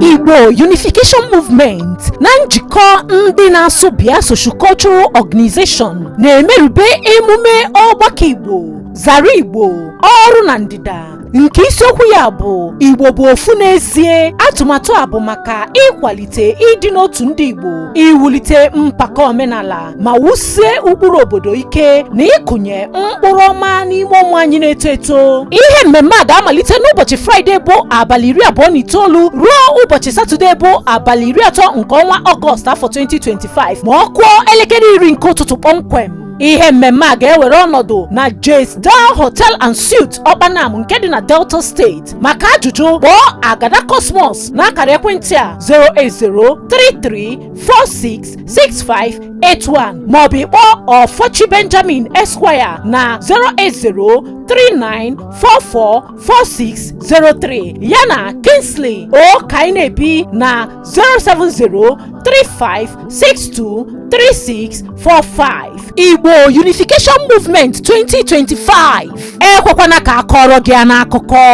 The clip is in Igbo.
Igbo Unification Movement na njikọ ndị na-asụ bịa Social Cultural Organization na-emerube emume ọgbakọ Igbo zara Igbo ọrụ na ndịda nke isiokwu ya bụ Igbo bụ ofu n'ezie. Atụmatụ a bụ maka ịkwalite ịdị n'otu ndị Igbo, iwulite mpakọ omenala ma wusie ụkpụrụ obodo ike na ịkụnye mkpụrụ ọma n'ime ụmụ anyị na-eto eto. Ihe mmemme a ga-amalite n'ụbọchị Fraịde bụ abalị 29 ruo ụbọchị Satọde bụ abalị 30 nke ọnwa Ọgọst afọ 2025 ma ọ kụọ elekere 10 nke ụtụtụ kpọmkwem. Ihe mmemme a ga-ewere ọnọdụ na Jesdal Hotel and Suites Ọkpanam nke dị na Delta State. Maka ajụjụ kpọọ Agada Cosmos n'akara ekwentị a 08033466581 maọbụ ịkpọọ Ọfọchi Benjamin Esquire na 08039444603 yana Kingsley Okainebi na 07035623645. Igbo Unification Movement 2025. Ekwekwana ka akọrọ gị n'akụkọ.